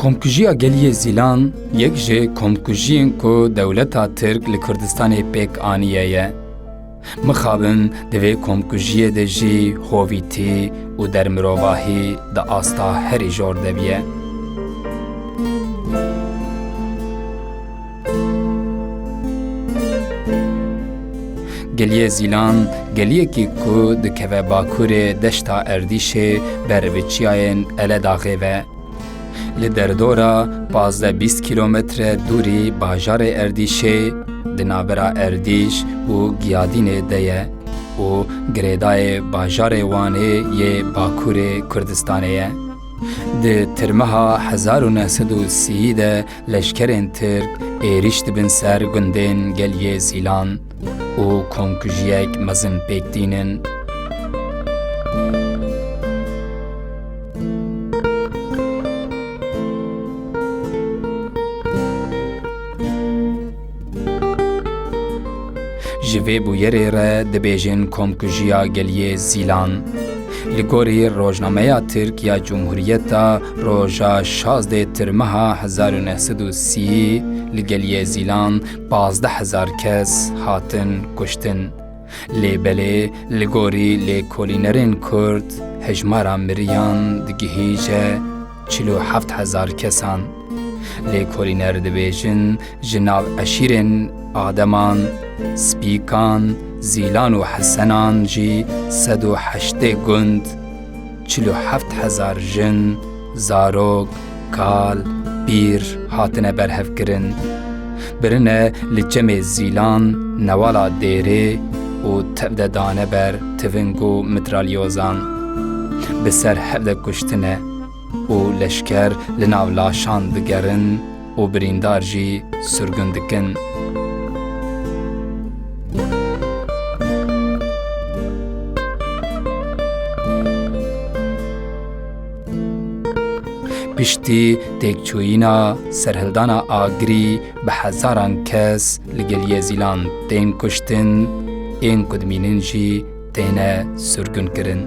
Komkujiya Geliyê Zîlan yek ji komkujiyên ku dewleta Tirk li Kurdistanê pêk aniye ye. Mixabin di vê komkujiyê de jî hovîtî û dermirovahî di asta herî jor de bîye. Geliyê Zîlan geliyekî ku dikeve bakurê deşta Erdîşê berviçiyayên Eledaxê ve. Li derdora 15-20 kilometre dûrî bajarê Erdîşê di navbera Erdîş û Giyadînê de ye û girêdayê bajarê Wanê yê Bakurê Kurdistanê ye. Di tirmeha 1930 de leşkerên Tirk êriş dibin ser gundên Geliyê Zîlan û komkujiyek mezin pêk dînin. Ji vê bûyerê re dibêjin komkujiya Geliyê Zîlan. Li gorî Rojnameya Tirk ya Cumhuriyeta roja 16 tirmeha 1930 li Geliyê Zîlan 15,000 kes hatin kuştin. Lêbelê li gorî lêkolînerên Kurd hejmara miriyan digihîje 47,000 kesan. Lêkolîner dibêjin ji nav eşîrên Ademan, Spîkan, Zîlan û Hesenan jî 108 gund, 47,000 jin, zarok, kal, pîr hatine berhevkirin. Birine li cemê Zîlan newala dêrê û tevde dane ber tiving û mitralyozan. Bi ser hevde kuştine û leşker li nav laşan digerin û birîndar jî sürgün dikin. Piştî têkçûyîna serhildana agirî bi hezaran kes li Geliyê Zîlan tên kuştin, ên ku dimînin jî têne sürgün kirin.